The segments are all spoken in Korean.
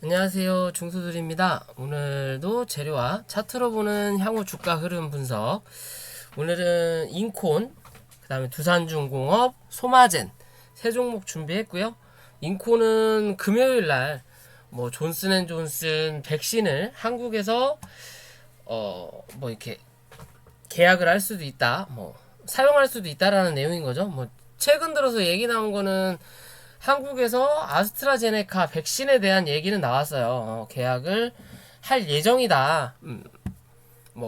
안녕하세요. 중수들입니다. 오늘도 재료와 차트로 보는 향후 주가 흐름 분석. 오늘은 인콘, 그 다음에 두산중공업, 소마젠 세 종목 준비했고요. 인콘은 금요일날 존슨앤존슨 백신을 한국에서 이렇게 계약을 할 수도 있다, 사용할 수도 있다라는 내용인 거죠. 최근 들어서 얘기 나온 거는 한국에서 아스트라제네카 백신에 대한 얘기는 나왔어요. 계약을 할 예정이다.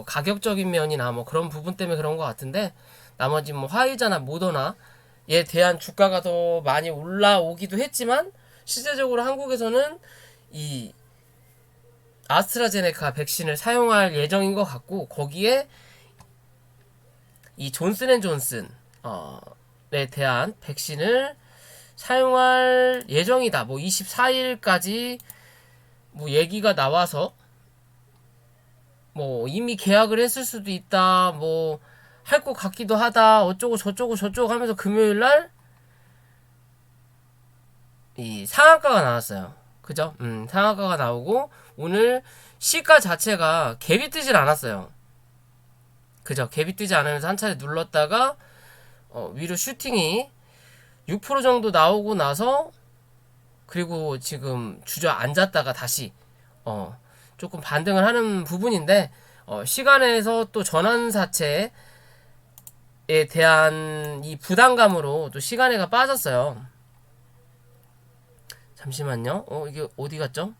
가격적인 면이나 그런 부분 때문에 그런 것 같은데, 나머지 화이자나 모더나에 대한 주가가 더 많이 올라오기도 했지만, 실제적으로 한국에서는 이 아스트라제네카 백신을 사용할 예정인 것 같고, 거기에 이 존슨앤존슨에 대한 백신을 사용할 예정이다. 24일까지 얘기가 나와서 이미 계약을 했을 수도 있다. 할 것 같기도 하다. 어쩌고 저쩌고 하면서 금요일날 이 상한가가 나왔어요. 그죠? 상한가가 나오고 오늘 시가 자체가 갭이 뜨질 않았어요. 그죠? 갭이 뜨지 않으면서 한 차례 눌렀다가 위로 슈팅이 6% 정도 나오고 나서, 그리고 지금 주저앉았다가 다시 조금 반등을 하는 부분인데, 시간에서 또 전환사채에 대한 이 부담감으로 또 시간에가 빠졌어요. 잠시만요. 이게 어디 갔죠?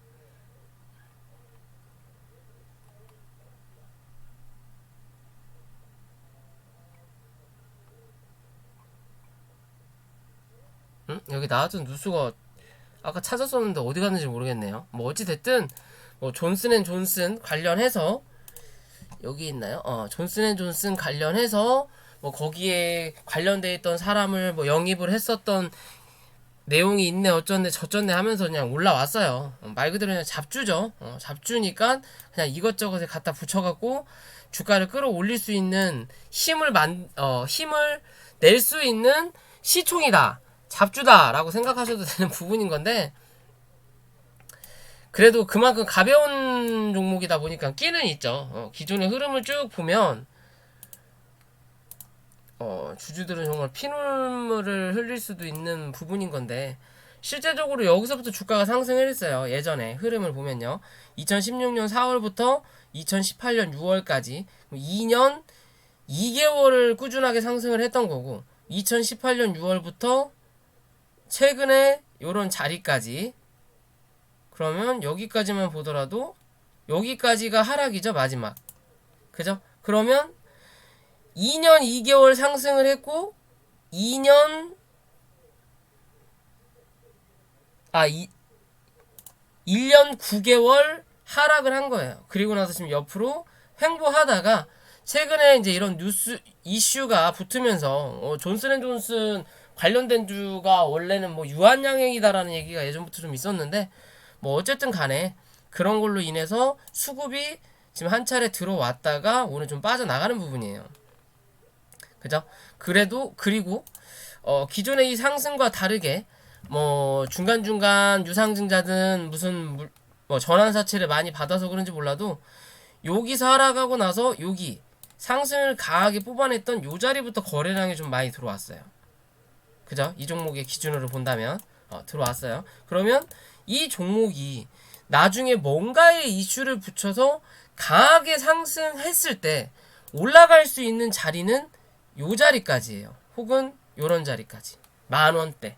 여기 나왔던 뉴스가 아까 찾았었는데 어디 갔는지 모르겠네요. 어찌됐든 존슨앤존슨 관련해서 여기 있나요? 존슨앤존슨 관련해서 거기에 관련돼 있던 사람을 영입을 했었던 내용이 있네, 어쩐네 저쩐네 하면서 그냥 올라왔어요. 말 그대로 그냥 잡주죠. 잡주니까 그냥 이것저것에 갖다 붙여갖고 주가를 끌어올릴 수 있는 힘을 낼 수 있는 시총이다, 잡주다라고 생각하셔도 되는 부분인 건데, 그래도 그만큼 가벼운 종목이다 보니까 끼는 있죠. 기존의 흐름을 쭉 보면 주주들은 정말 피눈물을 흘릴 수도 있는 부분인 건데, 실제적으로 여기서부터 주가가 상승을 했어요. 예전에 흐름을 보면요, 2016년 4월부터 2018년 6월까지 2년 2개월을 꾸준하게 상승을 했던 거고, 2018년 6월부터 최근에 요런 자리까지, 그러면 여기까지만 보더라도 여기까지가 하락이죠, 마지막. 그죠? 그러면 2년 2개월 상승을 했고 1년 9개월 하락을 한 거예요. 그리고 나서 지금 옆으로 횡보하다가 최근에 이제 이런 뉴스 이슈가 붙으면서 존슨앤존슨 관련된 주가 원래는 유한양행이다라는 얘기가 예전부터 좀 있었는데, 어쨌든 간에 그런 걸로 인해서 수급이 지금 한 차례 들어왔다가 오늘 좀 빠져나가는 부분이에요. 그죠? 그리고 기존의 이 상승과 다르게 중간중간 유상증자든 무슨 전환사채를 많이 받아서 그런지 몰라도, 여기서 하락하고 나서 여기 상승을 강하게 뽑아냈던 요 자리부터 거래량이 좀 많이 들어왔어요. 그죠? 이 종목의 기준으로 본다면 들어왔어요. 그러면 이 종목이 나중에 뭔가의 이슈를 붙여서 강하게 상승했을 때 올라갈 수 있는 자리는 요 자리까지예요. 혹은 요런 자리까지. 10,000원대.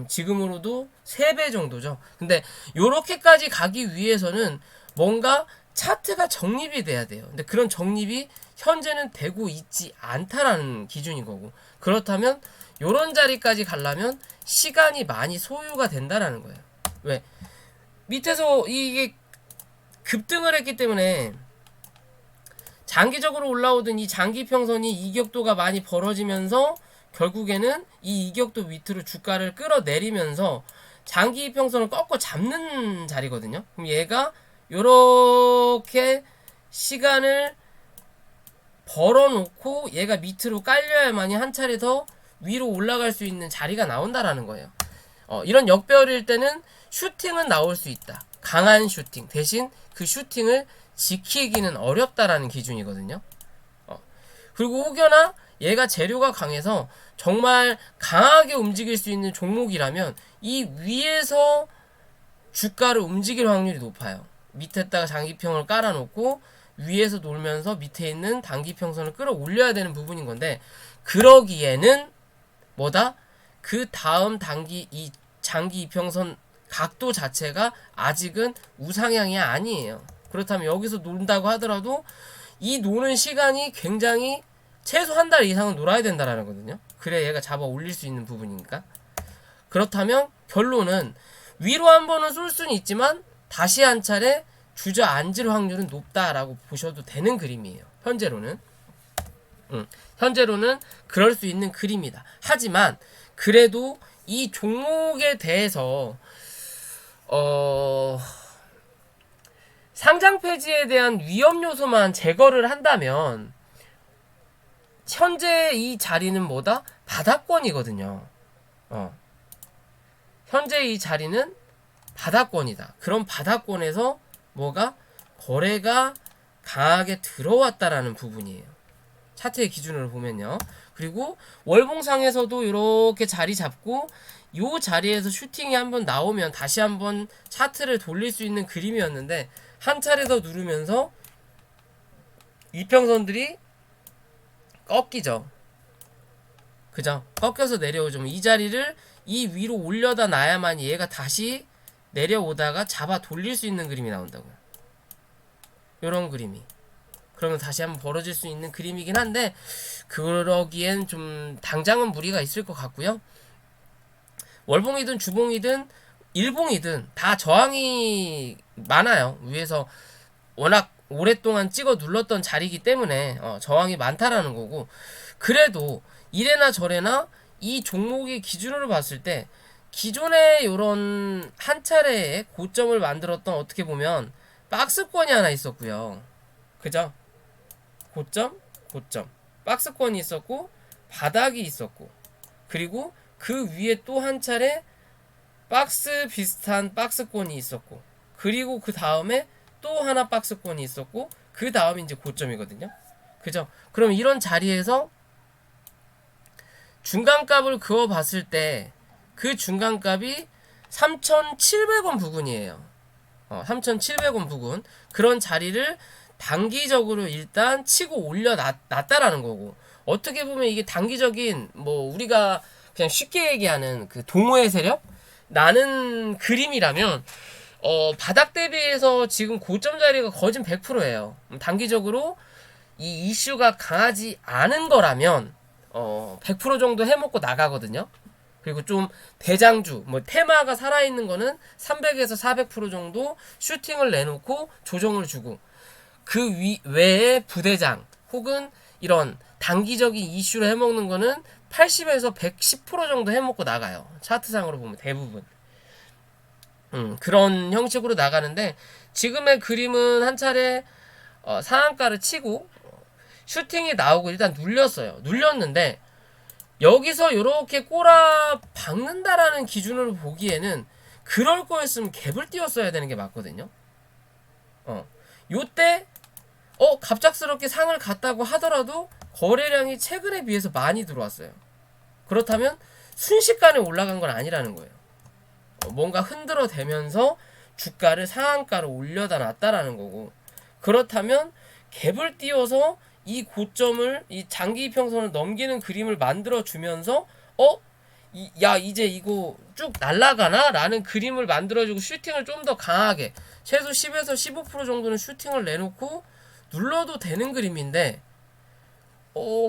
지금으로도 3배 정도죠. 근데 요렇게까지 가기 위해서는 뭔가 차트가 정립이 돼야 돼요. 근데 그런 정립이 현재는 되고 있지 않다라는 기준인 거고, 그렇다면 요런 자리까지 가려면 시간이 많이 소요가 된다라는 거예요. 왜? 밑에서 이게 급등을 했기 때문에 장기적으로 올라오던 이 장기평선이 이격도가 많이 벌어지면서 결국에는 이 이격도 밑으로 주가를 끌어내리면서 장기평선을 꺾어 잡는 자리거든요. 그럼 얘가 요렇게 시간을 벌어놓고 얘가 밑으로 깔려야만이 한 차례 더 위로 올라갈 수 있는 자리가 나온다라는 거예요. 이런 역배열일 때는 슈팅은 나올 수 있다. 강한 슈팅. 대신 그 슈팅을 지키기는 어렵다라는 기준이거든요. 그리고 혹여나 얘가 재료가 강해서 정말 강하게 움직일 수 있는 종목이라면 이 위에서 주가를 움직일 확률이 높아요. 밑에다가 장기평을 깔아놓고 위에서 놀면서 밑에 있는 단기평선을 끌어올려야 되는 부분인 건데, 그러기에는 뭐다? 그 다음 이 장기 이평선 각도 자체가 아직은 우상향이 아니에요. 그렇다면 여기서 논다고 하더라도 이 노는 시간이 굉장히 최소 한 달 이상은 놀아야 된다라는 거거든요. 그래야 얘가 잡아 올릴 수 있는 부분이니까. 그렇다면 결론은 위로 한 번은 쏠 수는 있지만 다시 한 차례 주저앉을 확률은 높다라고 보셔도 되는 그림이에요. 현재로는. 현재로는 그럴 수 있는 그림이다. 하지만 그래도 이 종목에 대해서 상장 폐지에 대한 위험 요소만 제거를 한다면 현재 이 자리는 뭐다? 바닥권이거든요. 현재 이 자리는 바닥권이다. 그럼 바닥권에서 뭐가? 거래가 강하게 들어왔다라는 부분이에요. 차트의 기준으로 보면요. 그리고 월봉상에서도 이렇게 자리 잡고 이 자리에서 슈팅이 한번 나오면 다시 한번 차트를 돌릴 수 있는 그림이었는데, 한 차례 더 누르면서 이평선들이 꺾이죠. 그죠? 꺾여서 내려오죠. 이 자리를 이 위로 올려다 놔야만 얘가 다시 내려오다가 잡아 돌릴 수 있는 그림이 나온다고요. 요런 그림이. 그러면 다시 한번 벌어질 수 있는 그림이긴 한데, 그러기엔 좀 당장은 무리가 있을 것 같고요. 월봉이든 주봉이든 일봉이든 다 저항이 많아요. 위에서 워낙 오랫동안 찍어 눌렀던 자리이기 때문에 저항이 많다라는 거고, 그래도 이래나 저래나 이 종목의 기준으로 봤을 때 기존에 요런 한 차례의 고점을 만들었던, 어떻게 보면 박스권이 하나 있었고요. 그죠? 고점, 박스권이 있었고 바닥이 있었고, 그리고 그 위에 또 한 차례 박스 비슷한 박스권이 있었고, 그리고 그 다음에 또 하나 박스권이 있었고, 그 다음이 이제 고점이거든요. 그죠? 그럼 이런 자리에서 중간값을 그어 봤을 때 그 중간값이 3,700원 부근이에요. 3,700원 부근. 그런 자리를 단기적으로 일단 치고 올려 놨다라는 거고, 어떻게 보면 이게 단기적인, 뭐 우리가 그냥 쉽게 얘기하는 그 동호회 세력 나는 그림이라면 바닥 대비해서 지금 고점 자리가 거진 100%예요. 단기적으로 이 이슈가 강하지 않은 거라면 100% 정도 해먹고 나가거든요. 그리고 좀 대장주, 뭐 테마가 살아있는 거는 300에서 400% 정도 슈팅을 내놓고 조정을 주고, 그 외에 부대장 혹은 이런 단기적인 이슈를 해먹는 거는 80에서 110% 정도 해먹고 나가요. 차트상으로 보면 대부분. 그런 형식으로 나가는데, 지금의 그림은 한 차례 상한가를 치고 슈팅이 나오고 일단 눌렸는데, 여기서 이렇게 꼬라 박는다라는 기준으로 보기에는 그럴 거였으면 갭을 띄웠어야 되는 게 맞거든요. 요때 갑작스럽게 상을 갔다고 하더라도 거래량이 최근에 비해서 많이 들어왔어요. 그렇다면 순식간에 올라간 건 아니라는 거예요. 뭔가 흔들어 대면서 주가를 상한가로 올려다 놨다라는 거고, 그렇다면 갭을 띄워서 이 고점을, 이 장기 이평선을 넘기는 그림을 만들어 주면서 이제 이거 쭉 날아가나? 라는 그림을 만들어주고 슈팅을 좀 더 강하게 최소 10에서 15% 정도는 슈팅을 내놓고 눌러도 되는 그림인데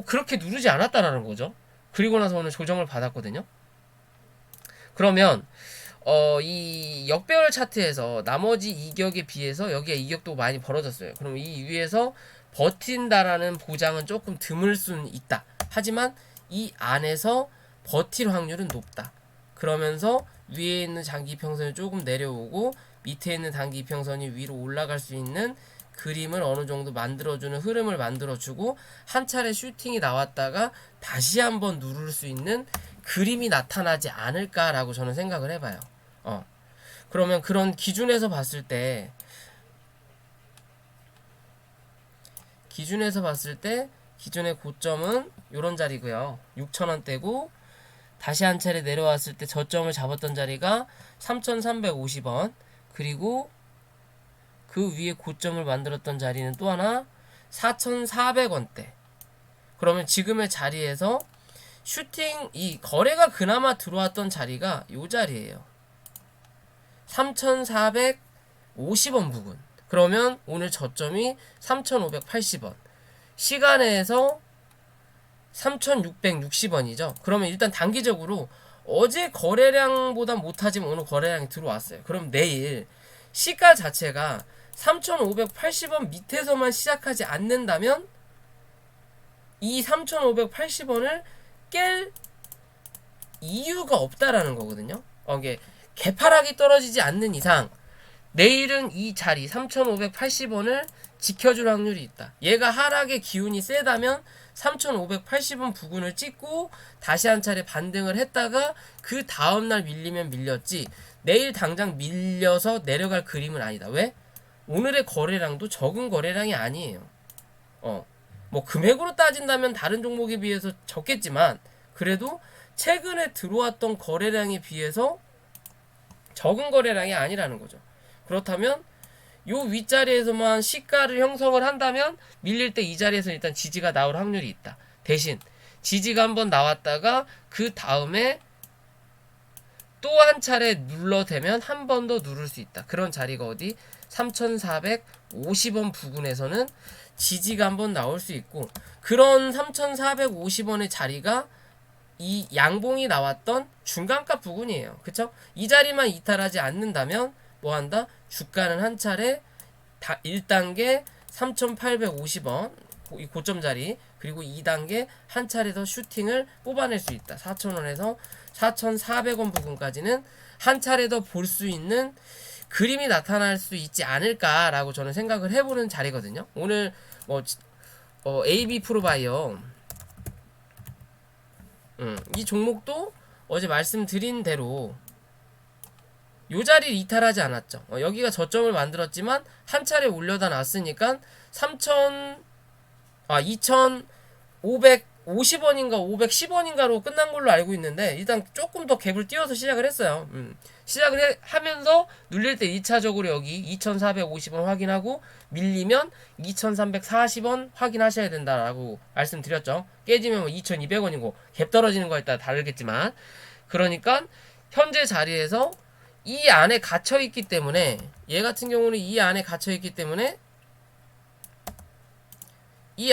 그렇게 누르지 않았다라는 거죠. 그리고 나서 오늘 조정을 받았거든요. 그러면 이 역배열 차트에서 나머지 이격에 비해서 여기에 이격도 많이 벌어졌어요. 그럼 이 위에서 버틴다라는 보장은 조금 드물 수는 있다. 하지만 이 안에서 버틸 확률은 높다. 그러면서 위에 있는 장기 이평선이 조금 내려오고 밑에 있는 단기 이평선이 위로 올라갈 수 있는 그림을 어느 정도 만들어주는 흐름을 만들어주고, 한 차례 슈팅이 나왔다가 다시 한번 누를 수 있는 그림이 나타나지 않을까라고 저는 생각을 해봐요. 그러면 그런 기준에서 봤을 때 기준의 고점은 요런 자리고요. 6,000원대고 다시 한 차례 내려왔을 때 저점을 잡았던 자리가 3,350원, 그리고 그 위에 고점을 만들었던 자리는 또 하나 4,400원대. 그러면 지금의 자리에서 슈팅 이 거래가 그나마 들어왔던 자리가 요 자리예요. 3,450원 부근. 그러면 오늘 저점이 3,580원. 시간에서 3,660원이죠. 그러면 일단 단기적으로 어제 거래량보다 못하지만 오늘 거래량이 들어왔어요. 그럼 내일 시가 자체가 3,580원 밑에서만 시작하지 않는다면 이 3,580원을 깰 이유가 없다라는 거거든요. 이게 개파락이 떨어지지 않는 이상 내일은 이 자리 3,580원을 지켜줄 확률이 있다. 얘가 하락의 기운이 세다면 3,580원 부근을 찍고 다시 한 차례 반등을 했다가 그 다음날 밀리면 밀렸지 내일 당장 밀려서 내려갈 그림은 아니다. 왜? 오늘의 거래량도 적은 거래량이 아니에요. 뭐 금액으로 따진다면 다른 종목에 비해서 적겠지만 그래도 최근에 들어왔던 거래량에 비해서 적은 거래량이 아니라는 거죠. 그렇다면 요 윗자리에서만 시가를 형성을 한다면 밀릴 때 이 자리에서 일단 지지가 나올 확률이 있다. 대신 지지가 한번 나왔다가 그 다음에 또 한 차례 눌러대면 한 번 더 누를 수 있다. 그런 자리가 어디? 3,450원 부근에서는 지지가 한번 나올 수 있고 그런 3,450원의 자리가 이 양봉이 나왔던 중간값 부근이에요. 그쵸? 이 자리만 이탈하지 않는다면 뭐 한다? 주가는 한 차례 1단계 3,850원 이 고점 자리 그리고 2단계 한 차례 더 슈팅을 뽑아낼 수 있다. 4,000원에서 4,400원 부근까지는 한 차례 더 볼 수 있는 그림이 나타날 수 있지 않을까라고 저는 생각을 해보는 자리거든요. 오늘 AB 프로바이어 이 종목도 어제 말씀드린 대로 요 자리를 이탈하지 않았죠. 여기가 저점을 만들었지만 한 차례 올려다 놨으니까 2,550원인가 510원인가로 끝난 걸로 알고 있는데 일단 조금 더 갭을 띄워서 시작을 했어요. 시작을 하면서 눌릴 때 2차적으로 여기 2,450원 확인하고 밀리면 2,340원 확인하셔야 된다라고 말씀드렸죠. 깨지면 2,200원이고 갭 떨어지는 거에 따라 다르겠지만 그러니까 현재 자리에서 이 안에 갇혀있기 때문에 얘 같은 경우는 이 안에 갇혀있기 때문에 이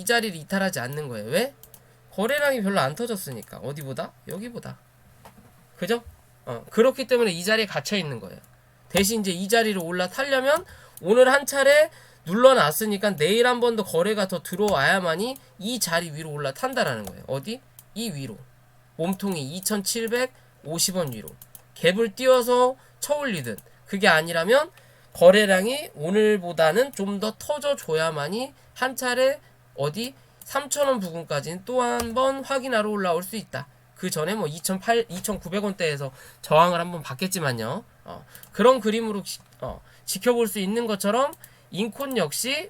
자리를 이탈하지 않는 거예요. 왜? 거래량이 별로 안 터졌으니까. 어디보다? 여기보다. 그죠? 그렇기 때문에 이 자리에 갇혀있는 거예요. 대신 이제 이 자리를 올라타려면 오늘 한 차례 눌러놨으니까 내일 한 번 더 거래가 더 들어와야만이 이 자리 위로 올라탄다라는 거예요. 어디? 이 위로. 몸통이 2,750원 위로. 갭을 띄워서 쳐올리든 그게 아니라면 거래량이 오늘보다는 좀 더 터져줘야만이 한 차례 어디 3,000원 부근까지는 또 한 번 확인하러 올라올 수 있다. 그 전에 뭐 2,900원대에서 저항을 한번 받겠지만요. 그런 그림으로 지켜볼 수 있는 것처럼 인콘 역시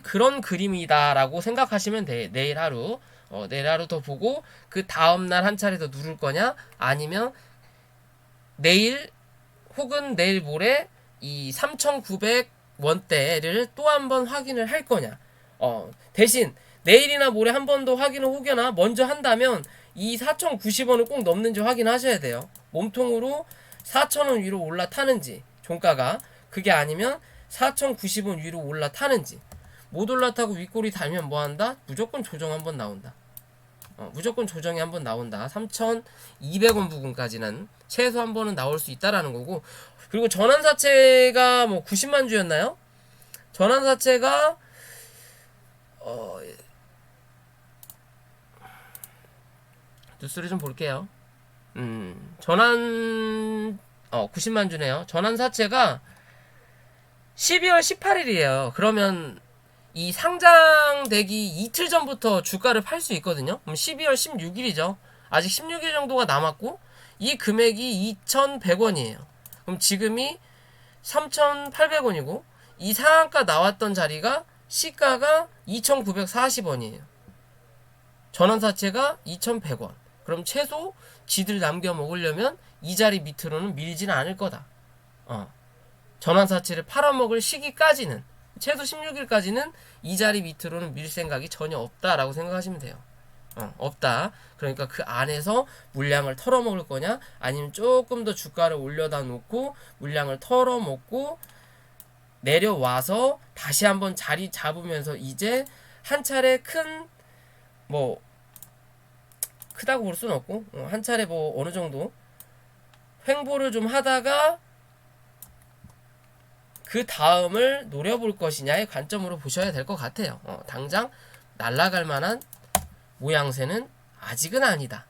그런 그림이다라고 생각하시면 돼. 내일 하루 더 보고 그 다음날 한 차례 더 누를 거냐 아니면 내일 혹은 내일 모레 이 3,900원대를 또 한 번 확인을 할 거냐. 대신 내일이나 모레 한 번 더 확인을 혹여나 먼저 한다면 이 4,090원을 꼭 넘는지 확인하셔야 돼요. 몸통으로 4,000원 위로 올라타는지 종가가 그게 아니면 4,090원 위로 올라타는지 못 올라타고 윗골이 달면 뭐한다? 무조건 조정 한번 나온다. 무조건 조정이 한번 나온다. 3,200원 부근까지는 최소 한 번은 나올 수 있다라는 거고 그리고 전환사채가 뭐 90만 주였나요? 전환사채가 뉴스를 좀 볼게요. 90만 주네요. 전환사채가 12월 18일이에요. 그러면 이 상장되기 이틀 전부터 주가를 팔 수 있거든요. 그럼 12월 16일이죠. 아직 16일 정도가 남았고 이 금액이 2,100원이에요. 그럼 지금이 3,800원이고 이 상한가 나왔던 자리가 시가가 2,940원이에요. 전환사채가 2,100원. 그럼 최소 지들 남겨 먹으려면 이 자리 밑으로는 밀지는 않을 거다. 전환사채를 팔아먹을 시기까지는 최소 16일까지는 이 자리 밑으로는 밀 생각이 전혀 없다라고 생각하시면 돼요. 없다. 그러니까 그 안에서 물량을 털어먹을 거냐, 아니면 조금 더 주가를 올려다 놓고 물량을 털어먹고 내려와서 다시 한번 자리 잡으면서 이제 한 차례 뭐 크다고 볼 수는 없고 한 차례 뭐 어느 정도 횡보를 좀 하다가 그 다음을 노려볼 것이냐의 관점으로 보셔야 될 것 같아요. 당장 날아갈 만한 모양새는 아직은 아니다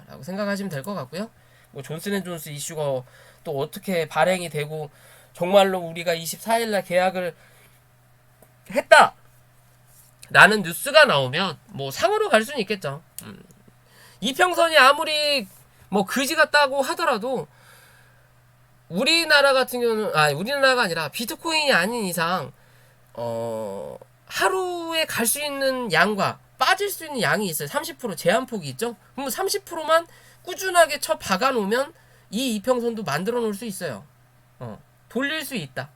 라고 생각하시면 될 것 같고요. 뭐 존슨앤존스 이슈가 또 어떻게 발행이 되고 정말로 우리가 24일날 계약을 했다 라는 뉴스가 나오면 뭐 상으로 갈 수는 있겠죠. 이평선이 아무리 뭐 그지 같다고 하더라도 우리나라 같은 경우는 우리나라가 아니라 비트코인이 아닌 이상 하루에 갈 수 있는 양과 빠질 수 있는 양이 있어요. 30% 제한폭이 있죠. 그럼 30%만 꾸준하게 쳐 박아 놓으면 이 이평선도 만들어 놓을 수 있어요. 돌릴 수 있다.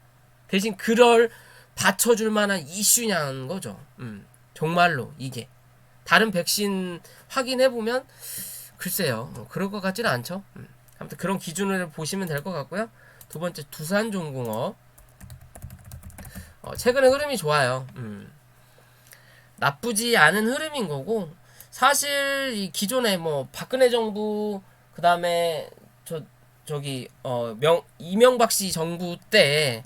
대신 그럴 받쳐줄 만한 이슈냐는 거죠. 정말로 이게 다른 백신 확인해보면 글쎄요 그럴 것 같지는 않죠. 아무튼 그런 기준을 보시면 될 것 같고요. 두 번째 두산중공업 최근에 흐름이 좋아요. 나쁘지 않은 흐름인 거고 사실 이 기존에 뭐 박근혜 정부 그 다음에 이명박 씨 정부 때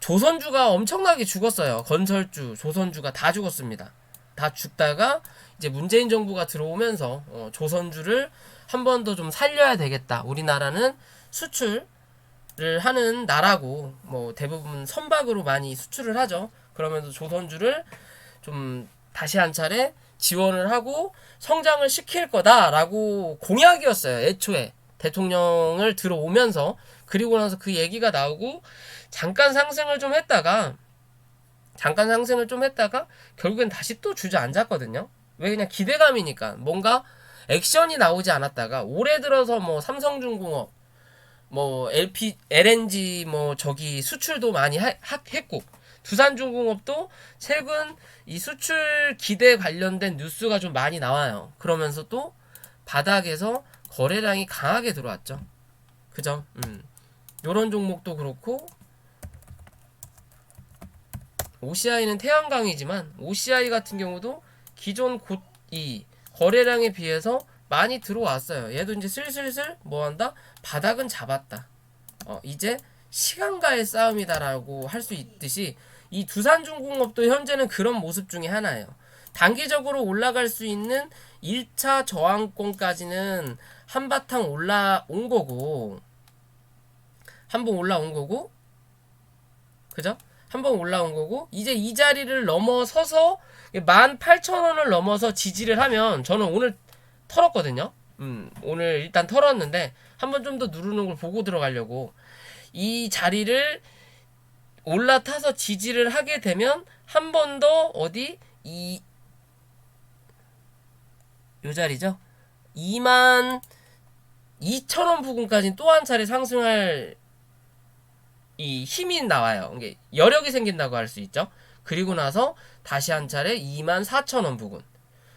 조선주가 엄청나게 죽었어요. 건설주, 조선주가 다 죽었습니다. 다 죽다가 이제 문재인 정부가 들어오면서 조선주를 한 번 더 좀 살려야 되겠다. 우리나라는 수출을 하는 나라고 뭐 대부분 선박으로 많이 수출을 하죠. 그러면서 조선주를 좀 다시 한 차례 지원을 하고 성장을 시킬 거다라고 공약이었어요. 애초에 대통령을 들어오면서. 그리고 나서 그 얘기가 나오고 잠깐 상승을 좀 했다가 결국엔 다시 또 주저앉았거든요. 왜? 그냥 기대감이니까. 뭔가 액션이 나오지 않았다가 올해 들어서 뭐 삼성중공업 뭐 LNG 뭐 수출도 많이 했고 두산중공업도 최근 이 수출 기대 관련된 뉴스가 좀 많이 나와요. 그러면서 또 바닥에서 거래량이 강하게 들어왔죠. 그죠? 요런 종목도 그렇고 OCI는 태양광이지만 OCI 같은 경우도 기존 이 거래량에 비해서 많이 들어왔어요. 얘도 이제 슬슬슬 뭐한다? 바닥은 잡았다. 이제 시간과의 싸움이다라고 할 수 있듯이 이 두산중공업도 현재는 그런 모습 중에 하나예요. 단기적으로 올라갈 수 있는 1차 저항권까지는 한바탕 올라온 거고 그죠? 한번 올라온 거고 이제 이 자리를 넘어서서 18,000원을 넘어서 지지를 하면 저는 오늘 털었거든요. 오늘 일단 털었는데 한번 좀 더 누르는 걸 보고 들어가려고 이 자리를 올라타서 지지를 하게 되면 한 번 더 요 자리죠. 22,000원 부근까지 또 한 차례 상승할 이 힘이 나와요. 이게 여력이 생긴다고 할 수 있죠. 그리고 나서 다시 한 차례 24,000원 부근.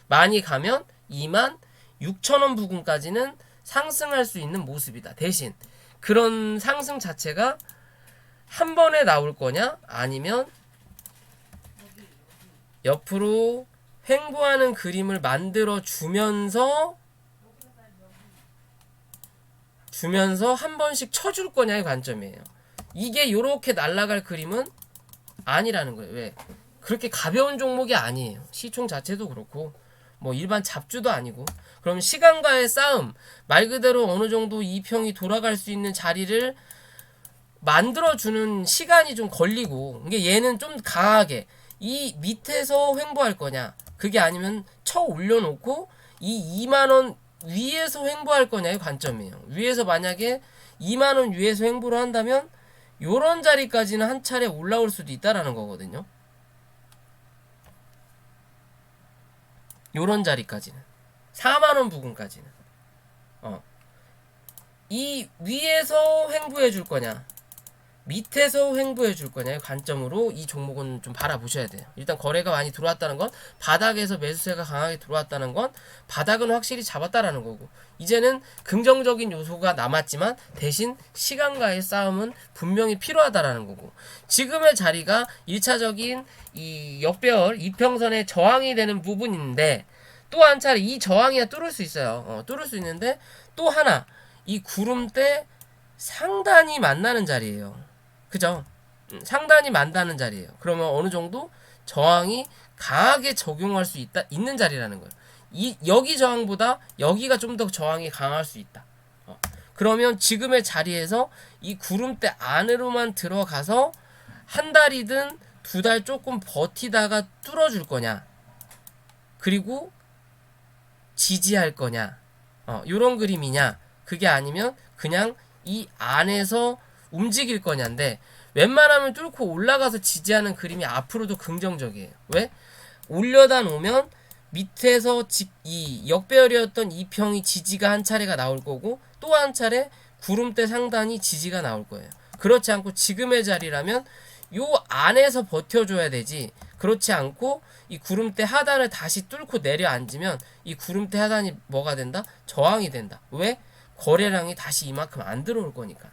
많이 가면 26,000원 부근까지는 상승할 수 있는 모습이다. 대신 그런 상승 자체가 한 번에 나올 거냐? 아니면 옆으로 횡보하는 그림을 만들어 주면서 한 번씩 쳐줄 거냐의 관점이에요. 이게 요렇게 날아갈 그림은 아니라는 거예요. 왜? 그렇게 가벼운 종목이 아니에요. 시총 자체도 그렇고 뭐 일반 잡주도 아니고. 그럼 시간과의 싸움, 말 그대로 어느 정도 이평이 돌아갈 수 있는 자리를 만들어주는 시간이 좀 걸리고, 이게 얘는 좀 강하게 이 밑에서 횡보할 거냐, 그게 아니면 쳐 올려놓고 이 2만원 위에서 횡보할 거냐의 관점이에요. 위에서 만약에 2만원 위에서 횡보를 한다면 요런 자리까지는 한 차례 올라올 수도 있다라는 거거든요. 요런 자리까지는 4만원 부근까지는 이 위에서 횡보해 줄 거냐 밑에서 횡보해 줄 거냐의 관점으로 이 종목은 좀 바라보셔야 돼요. 일단 거래가 많이 들어왔다는 건, 바닥에서 매수세가 강하게 들어왔다는 건 바닥은 확실히 잡았다라는 거고, 이제는 긍정적인 요소가 남았지만 대신 시간과의 싸움은 분명히 필요하다라는 거고, 지금의 자리가 1차적인 이 역배열 이평선의 저항이 되는 부분인데, 또 한 차례 이 저항이야 뚫을 수 있어요. 뚫을 수 있는데 또 하나 이 구름대 상단이 만나는 자리예요. 그죠? 상단이 만나는 자리예요. 그러면 어느 정도 저항이 강하게 적용할 수 있는 자리라는 거예요. 여기 저항보다 여기가 좀 더 저항이 강할 수 있다. 그러면 지금의 자리에서 이 구름대 안으로만 들어가서 한 달이든 두 달 조금 버티다가 뚫어줄 거냐, 그리고 지지할 거냐, 요런 그림이냐, 그게 아니면 그냥 이 안에서 움직일 거냐인데, 웬만하면 뚫고 올라가서 지지하는 그림이 앞으로도 긍정적이에요. 왜? 올려다 놓으면 밑에서 이 역배열이었던 이 평이 지지가 한 차례가 나올 거고, 또 한 차례 구름대 상단이 지지가 나올 거예요. 그렇지 않고 지금의 자리라면 요 안에서 버텨줘야 되지, 그렇지 않고 이 구름대 하단을 다시 뚫고 내려앉으면 이 구름대 하단이 뭐가 된다? 저항이 된다. 왜? 거래량이 다시 이만큼 안 들어올 거니까.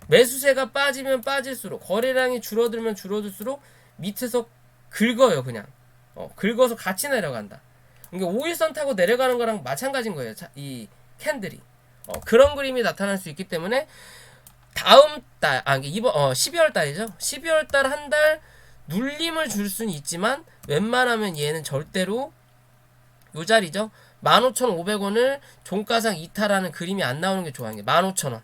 매수세가 빠지면 빠질수록, 거래량이 줄어들면 줄어들수록 밑에서 긁어요. 그냥 긁어서 같이 내려간다. 그러니까 5일선 타고 내려가는 거랑 마찬가지인 거예요. 이 캔들이 그런 그림이 나타날 수 있기 때문에 다음 달, 이번 12월 달이죠. 12월 달 한 달 눌림을 줄 수는 있지만 웬만하면 얘는 절대로 요 자리죠. 15,500원을 종가상 이탈하는 그림이 안 나오는 게 좋아요. 15,000원.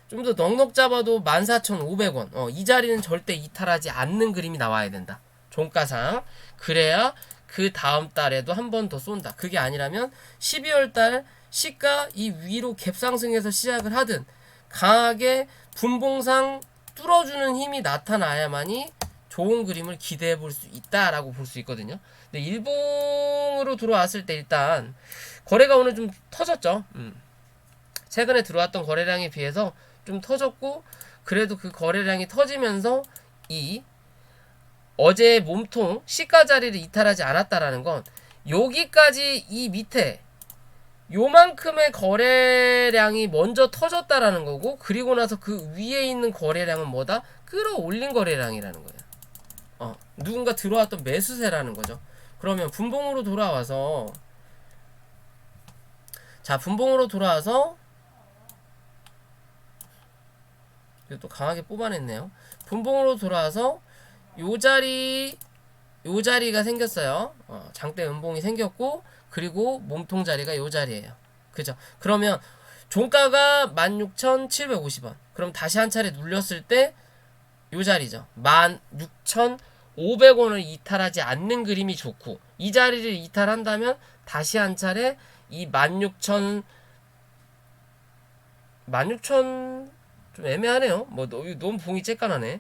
좀 더 넉넉 잡아도 14,500원. 이 자리는 절대 이탈하지 않는 그림이 나와야 된다. 종가상. 그래야 그 다음 달에도 한 번 더 쏜다. 그게 아니라면 12월 달 시가 이 위로 갭상승해서 시작을 하든 강하게 분봉상 뚫어주는 힘이 나타나야만이 좋은 그림을 기대해 볼 수 있다라고 볼 수 있거든요. 근데 일봉으로 들어왔을 때 일단 거래가 오늘 좀 터졌죠. 최근에 들어왔던 거래량에 비해서 좀 터졌고, 그래도 그 거래량이 터지면서 이 어제의 몸통 시가 자리를 이탈하지 않았다라는 건 여기까지 이 밑에 요만큼의 거래량이 먼저 터졌다라는 거고, 그리고 나서 그 위에 있는 거래량은 뭐다? 끌어올린 거래량이라는 거예요. 누군가 들어왔던 매수세라는 거죠. 그러면 분봉으로 돌아와서, 자, 분봉으로 돌아와서 또 강하게 뽑아냈네요. 분봉으로 돌아와서 요 자리가 생겼어요. 장대 음봉이 생겼고, 그리고 몸통 자리가 요 자리예요. 그죠? 그러면 종가가 16,750원. 그럼 다시 한 차례 눌렸을 때 요 자리죠. 16,500원을 이탈하지 않는 그림이 좋고, 이 자리를 이탈한다면 다시 한 차례 이 16,000 좀 애매하네요. 뭐 너무 봉이 쬐깐하네.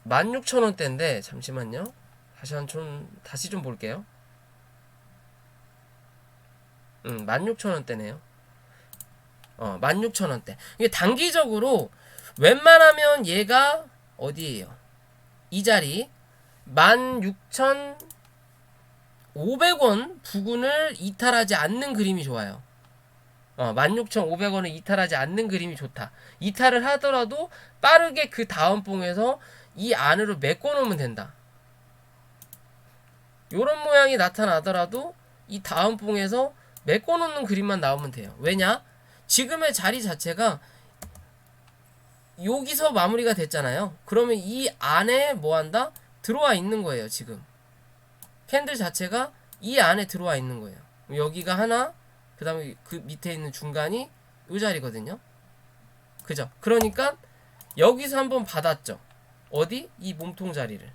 16,000원대인데 잠시만요. 다시 좀 볼게요. 16,000원대네요. 16,000원대. 이게 단기적으로 웬만하면 얘가 어디에요? 이 자리 16,500원 부근을 이탈하지 않는 그림이 좋아요. 16,500원을 이탈하지 않는 그림이 좋다. 이탈을 하더라도 빠르게 그 다음 봉에서 이 안으로 메꿔놓으면 된다. 요런 모양이 나타나더라도 이 다음 봉에서 메꿔놓는 그림만 나오면 돼요. 왜냐? 지금의 자리 자체가 여기서 마무리가 됐잖아요. 그러면 이 안에 뭐한다? 들어와 있는 거예요. 지금 캔들 자체가 이 안에 들어와 있는 거예요. 여기가 하나, 그 다음에 그 밑에 있는 중간이 이 자리거든요. 그죠? 그러니까 여기서 한번 받았죠. 어디? 이 몸통 자리를.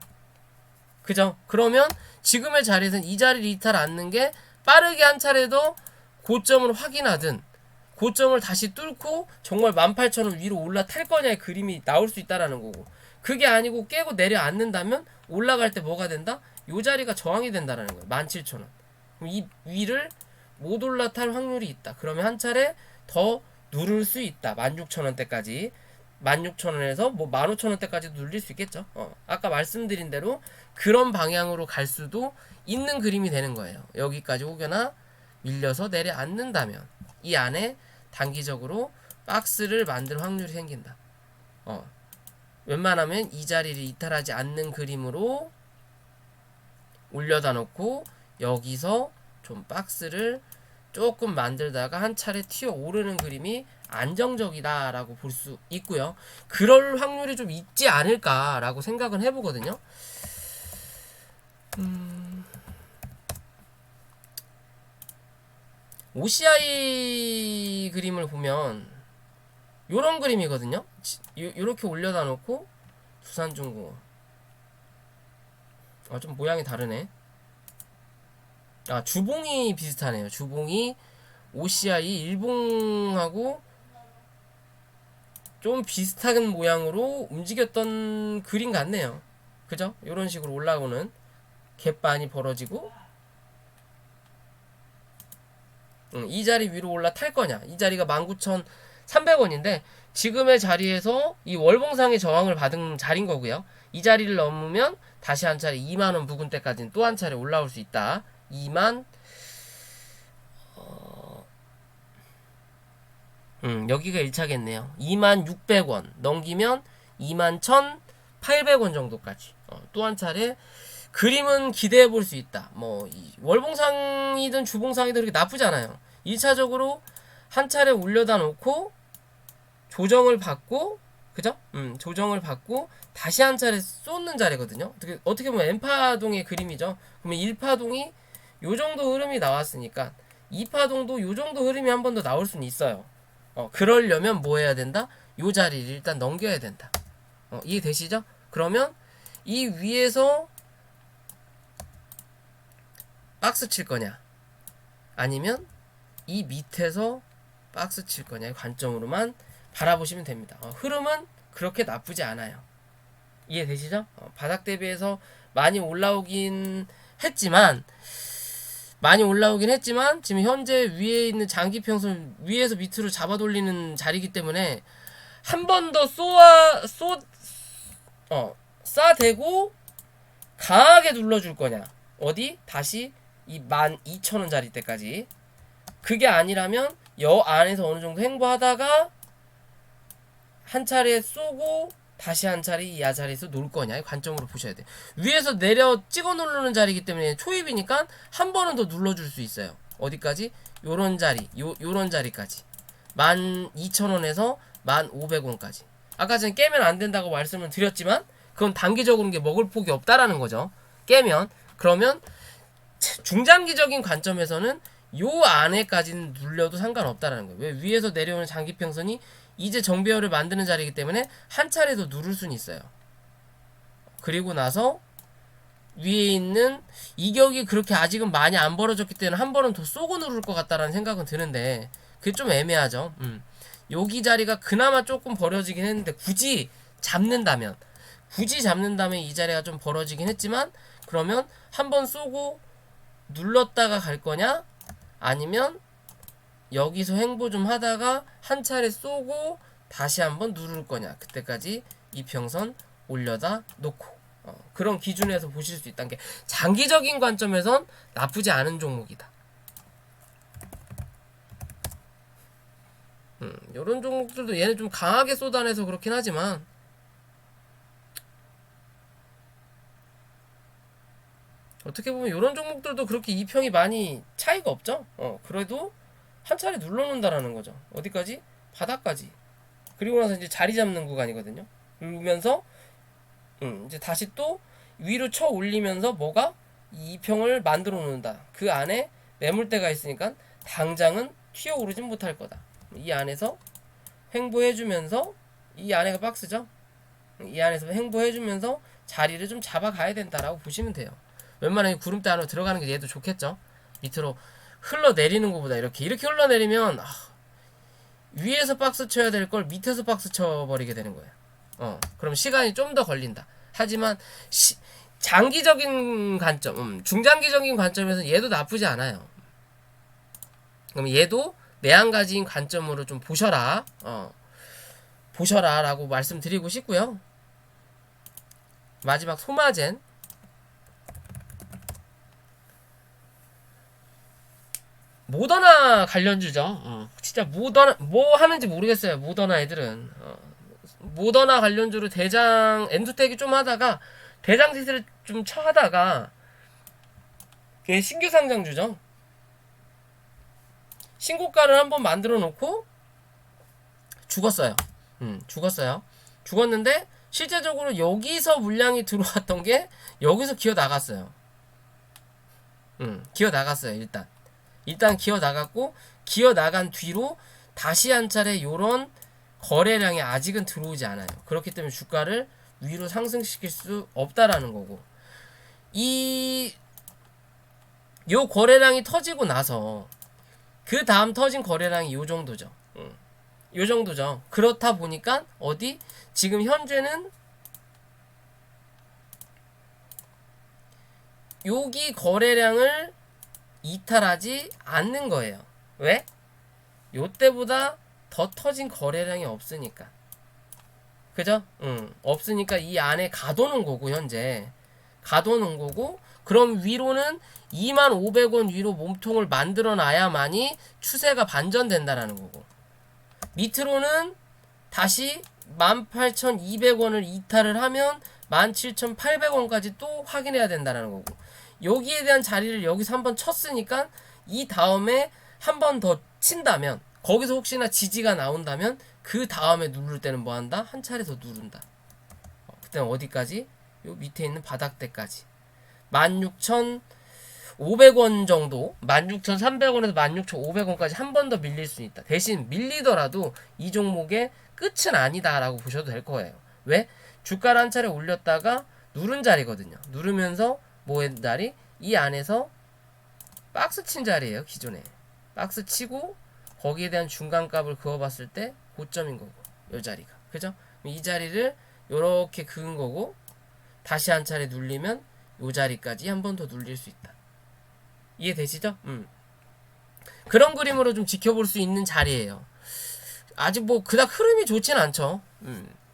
그죠? 그러면 지금의 자리에서는 이 자리를 이탈 않는 게 빠르게 한 차례 더 고점을 확인하든 고점을 다시 뚫고 정말 18,000원 위로 올라탈 거냐의 그림이 나올 수 있다라는 거고, 그게 아니고 깨고 내려앉는다면 올라갈 때 뭐가 된다? 요 자리가 저항이 된다라는 거예요. 17,000원. 그럼 이 위를 못 올라탈 확률이 있다. 그러면 한 차례 더 누를 수 있다. 16,000원대까지. 16,000원에서 뭐 15,000원대까지도 눌릴 수 있겠죠. 아까 말씀드린 대로 그런 방향으로 갈 수도 있는 그림이 되는 거예요. 여기까지 혹여나 밀려서 내려앉는다면 이 안에 단기적으로 박스를 만들 확률이 생긴다. 웬만하면 이 자리를 이탈하지 않는 그림으로 올려다 놓고 여기서 좀 박스를 조금 만들다가 한 차례 튀어 오르는 그림이 안정적이다라고 볼 수 있고요. 그럴 확률이 좀 있지 않을까라고 생각은 해보거든요. OCI 그림을 보면 요런 그림이거든요. 요렇게 올려다 놓고 두산중공업. 좀 모양이 다르네. 주봉이 비슷하네요. 주봉이 OCI 일봉하고 좀 비슷한 모양으로 움직였던 그림 같네요. 그죠? 요런 식으로 올라오는 갭반이 벌어지고, 이 자리 위로 올라탈 거냐. 이 자리가 19,300원인데 지금의 자리에서 이 월봉상의 저항을 받은 자리인 거고요. 이 자리를 넘으면 다시 한 차례 2만원 부근 때까지는 또 한 차례 올라올 수 있다. 2만 여기가 1차겠네요. 21,600원 넘기면 21,800원 정도까지 또 한 차례 그림은 기대해 볼 수 있다. 뭐 월봉상이든 주봉상이든 그렇게 나쁘지 않아요. 1차적으로 한 차례 올려다 놓고 조정을 받고, 그죠? 조정을 받고 다시 한 차례 쏟는 자리거든요. 어떻게 보면 N파동의 그림이죠. 그러면 1파동이 요 정도 흐름이 나왔으니까 2파동도 요 정도 흐름이 한 번 더 나올 수는 있어요. 그러려면 뭐 해야 된다? 요 자리를 일단 넘겨야 된다. 이해되시죠? 그러면 이 위에서 박스 칠 거냐, 아니면 이 밑에서 박스 칠 거냐의 관점으로만 바라보시면 됩니다. 흐름은 그렇게 나쁘지 않아요. 이해되시죠? 바닥 대비해서 많이 올라오긴 했지만 지금 현재 위에 있는 장기평선 위에서 밑으로 잡아 돌리는 자리이기 때문에 한 번 더 쏴대고 강하게 눌러줄 거냐, 어디? 다시 이 12,000원 자리 때까지. 그게 아니라면 여 안에서 어느 정도 횡보하다가 한 차례 쏘고 다시 한 차례 이 자리에서 놀 거냐의 관점으로 보셔야 돼. 위에서 내려 찍어 누르는 자리이기 때문에 초입이니까 한 번은 더 눌러줄 수 있어요. 어디까지? 요런 자리, 요런 자리까지. 12,000원에서 1,500원까지. 아까 전에 깨면 안 된다고 말씀을 드렸지만 그건 단기적으로 게 먹을 폭이 없다라는 거죠. 깨면. 그러면 중장기적인 관점에서는 요 안에까지는 눌려도 상관없다라는 거예요. 왜? 위에서 내려오는 장기평선이 이제 정배열을 만드는 자리이기 때문에 한 차례 더 누를 수는 있어요. 그리고 나서 위에 있는 이격이 그렇게 아직은 많이 안 벌어졌기 때문에 한 번은 더 쏘고 누를 것 같다라는 생각은 드는데 그게 좀 애매하죠. 여기 자리가 그나마 조금 벌어지긴 했는데 굳이 잡는다면 이 자리가 좀 벌어지긴 했지만, 그러면 한 번 쏘고 눌렀다가 갈 거냐, 아니면 여기서 횡보 좀 하다가 한 차례 쏘고 다시 한번 누를 거냐, 그때까지 이평선 올려다 놓고 그런 기준에서 보실 수 있다는 게 장기적인 관점에선 나쁘지 않은 종목이다. 이런 종목들도 얘는 좀 강하게 쏟아내서 그렇긴 하지만 어떻게 보면 이런 종목들도 그렇게 이평이 많이 차이가 없죠. 그래도 한 차례 눌러놓는다라는 거죠. 어디까지? 바닥까지. 그리고 나서 이제 자리 잡는 구간이거든요. 그러면서 이제 다시 또 위로 쳐 올리면서 뭐가 이평을 만들어 놓는다. 그 안에 매물대가 있으니까 당장은 튀어오르진 못할 거다. 이 안에서 횡보해주면서, 이 안에가 박스죠. 이 안에서 횡보해주면서 자리를 좀 잡아가야 된다라고 보시면 돼요. 웬만하면 구름대 안으로 들어가는 게 얘도 좋겠죠. 밑으로 흘러내리는 것보다 이렇게 흘러내리면 위에서 박스 쳐야 될 걸 밑에서 박스 쳐버리게 되는 거예요. 그럼 시간이 좀 더 걸린다. 하지만 장기적인 관점, 중장기적인 관점에서 얘도 나쁘지 않아요. 그럼 얘도 내한가지인 관점으로 좀 보셔라. 보셔라 라고 말씀드리고 싶고요. 마지막 소마젠. 모더나 관련주죠. 진짜 모더나 뭐 하는지 모르겠어요. 모더나 애들은 모더나 관련주로 대장 엔두텍이 좀 하다가 대장 짓을 좀 쳐하다가 그게 신규 상장주죠. 신고가를 한번 만들어 놓고 죽었어요. 죽었어요. 죽었는데 실제적으로 여기서 물량이 들어왔던 게 여기서 기어 나갔어요. 기어 나갔어요. 일단 기어 나갔고, 기어 나간 뒤로 다시 한 차례 요런 거래량이 아직은 들어오지 않아요. 그렇기 때문에 주가를 위로 상승시킬 수 없다라는 거고, 요 거래량이 터지고 나서 그 다음 터진 거래량이 요 정도죠. 요 정도죠. 그렇다 보니까 지금 현재는 여기 거래량을 이탈하지 않는 거예요. 왜? 요때보다 더 터진 거래량이 없으니까. 그죠? 없으니까 이 안에 가둬놓은 거고, 현재. 가둬놓은 거고, 그럼 위로는 25,000원 위로 몸통을 만들어 놔야만이 추세가 반전된다라는 거고, 밑으로는 다시 18,200원을 이탈을 하면 17,800원까지 또 확인해야 된다는 거고, 여기에 대한 자리를 여기서 한번 쳤으니까 이 다음에 한 번 더 친다면, 거기서 혹시나 지지가 나온다면 그 다음에 누를 때는 뭐 한다? 한 차례 더 누른다. 그때는 어디까지? 요 밑에 있는 바닥대까지 16,500원 정도, 16,300원에서 16,500원까지 한 번 더 밀릴 수 있다. 대신 밀리더라도 이 종목의 끝은 아니다라고 보셔도 될 거예요. 왜? 주가를 한 차례 올렸다가 누른 자리거든요. 누르면서 뭐의 자리? 이 안에서 박스 친 자리예요. 기존에 박스 치고 거기에 대한 중간값을 그어봤을 때 고점인 거고, 이 자리가, 그죠? 이 자리를 요렇게 그은 거고, 다시 한 차례 눌리면 요 자리까지 한 번 더 눌릴 수 있다. 이해되시죠? 그런 그림으로 좀 지켜볼 수 있는 자리예요. 아직 뭐 그닥 흐름이 좋진 않죠.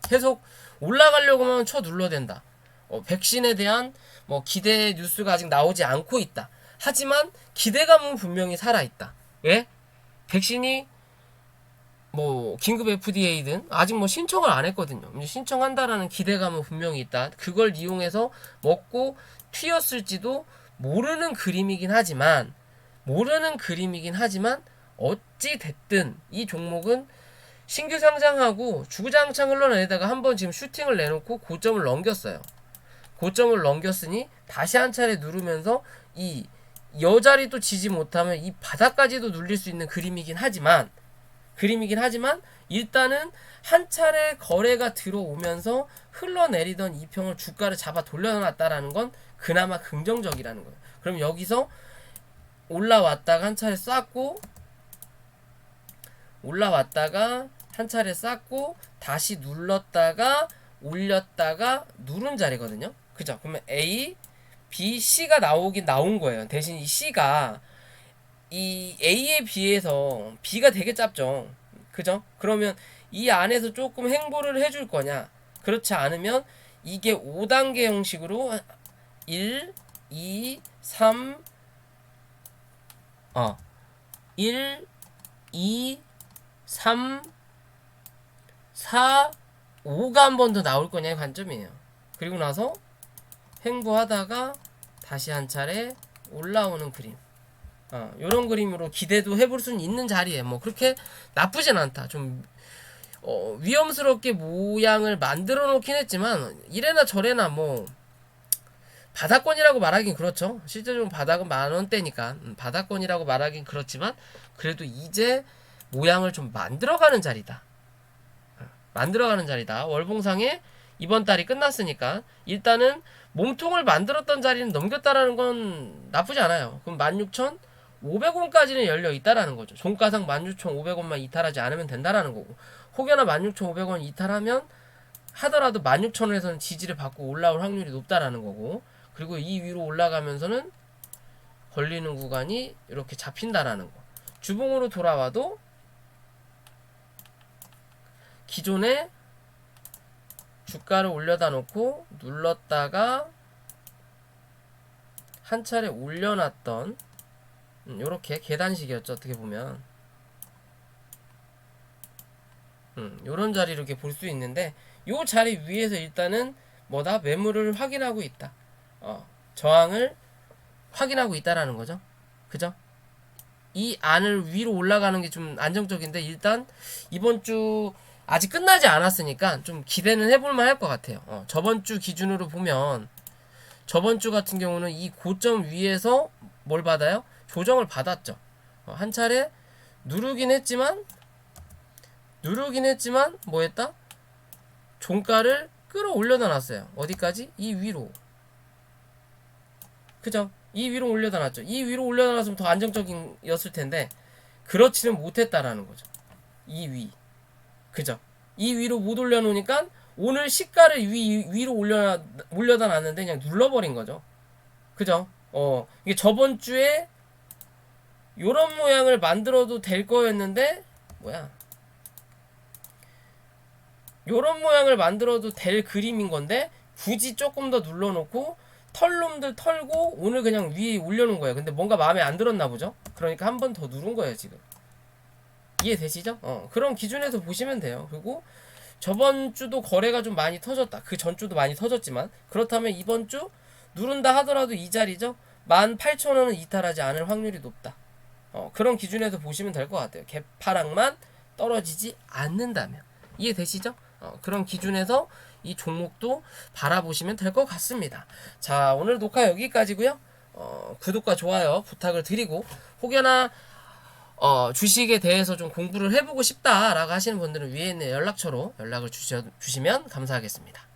계속 올라가려고 하면 쳐 눌러야 된다. 백신에 대한 뭐 기대 뉴스가 아직 나오지 않고 있다. 하지만 기대감은 분명히 살아있다. 왜? 백신이 뭐 긴급 FDA든 아직 뭐 신청을 안 했거든요. 신청한다라는 기대감은 분명히 있다. 그걸 이용해서 먹고 튀었을지도 모르는 그림이긴 하지만 어찌 됐든 이 종목은 신규 상장하고 주구장창 흘러내다가 한번 지금 슈팅을 내놓고 고점을 넘겼어요. 고점을 넘겼으니 다시 한 차례 누르면서 이 여자리도 지지 못하면 이 바닥까지도 눌릴 수 있는 그림이긴 하지만 일단은 한 차례 거래가 들어오면서 흘러내리던 이평을 주가를 잡아 돌려놨다라는 건 그나마 긍정적이라는 거예요. 그럼 여기서 올라왔다가 한 차례 쌌고, 다시 눌렀다가 올렸다가 누른 자리거든요. 그죠? 그러면 A, B, C가 나온 거예요. 대신 이 C가 이 A에 비해서 B가 되게 짧죠. 그죠? 그러면 이 안에서 조금 행보를 해줄 거냐? 그렇지 않으면 이게 5단계 형식으로 1, 2, 3 1, 2, 3, 4, 5가 한 번 더 나올 거냐의 관점이에요. 그리고 나서 횡보하다가 다시 한 차례 올라오는 그림. 요런 그림으로 기대도 해볼 수는 있는 자리에 뭐 그렇게 나쁘진 않다. 좀 위험스럽게 모양을 만들어 놓긴 했지만 이래나 저래나 뭐 바닥권이라고 말하긴 그렇죠. 실제적으로 바닥은 10,000원대니까 바닥권이라고 말하긴 그렇지만 그래도 이제 모양을 좀 만들어가는 자리다. 월봉상에 이번 달이 끝났으니까 일단은 몸통을 만들었던 자리는 넘겼다라는 건 나쁘지 않아요. 그럼 16,500원까지는 열려 있다라는 거죠. 종가상 16,500원만 이탈하지 않으면 된다라는 거고, 혹여나 16,500원 이탈하면 하더라도 16,000원에서는 지지를 받고 올라올 확률이 높다라는 거고, 그리고 이 위로 올라가면서는 걸리는 구간이 이렇게 잡힌다라는 거. 주봉으로 돌아와도 기존에 주가를 올려다 놓고 눌렀다가 한 차례 올려놨던 요렇게 계단식이었죠. 어떻게 보면 요런 자리를 이렇게 볼 수 있는데, 요 자리 위에서 일단은 뭐다? 매물을 확인하고 있다. 저항을 확인하고 있다라는 거죠. 그죠? 이 안을 위로 올라가는 게 좀 안정적인데, 일단 이번 주 아직 끝나지 않았으니까 좀 기대는 해볼만 할 것 같아요. 저번 주 기준으로 보면 저번 주 같은 경우는 이 고점 위에서 뭘 받아요? 조정을 받았죠. 한 차례 누르긴 했지만 뭐 했다? 종가를 끌어올려다 놨어요. 어디까지? 이 위로. 그죠? 이 위로 올려다 놨죠. 이 위로 올려다 놨으면 더 안정적이었을 텐데 그렇지는 못했다라는 거죠. 이 위. 그죠? 이 위로 못 올려놓으니까 오늘 시가를 위로 올려다 놨는데 그냥 눌러버린 거죠. 그죠? 이게 저번 주에 요런 모양을 만들어도 될 거였는데, 요런 모양을 만들어도 될 그림인 건데, 굳이 조금 더 눌러놓고, 털놈들 털고, 오늘 그냥 위에 올려놓은 거예요. 근데 뭔가 마음에 안 들었나 보죠? 그러니까 한 번 더 누른 거예요, 지금. 이해되시죠? 그런 기준에서 보시면 돼요. 그리고 저번 주도 거래가 좀 많이 터졌다. 그 전 주도 많이 터졌지만, 그렇다면 이번 주 누른다 하더라도 이 자리죠? 18,000원은 이탈하지 않을 확률이 높다. 그런 기준에서 보시면 될 것 같아요. 개파락만 떨어지지 않는다면. 이해되시죠? 그런 기준에서 이 종목도 바라보시면 될 것 같습니다. 자, 오늘 녹화 여기까지고요. 구독과 좋아요 부탁을 드리고, 혹여나 주식에 대해서 좀 공부를 해보고 싶다라고 하시는 분들은 위에 있는 연락처로 연락을 주시면 감사하겠습니다.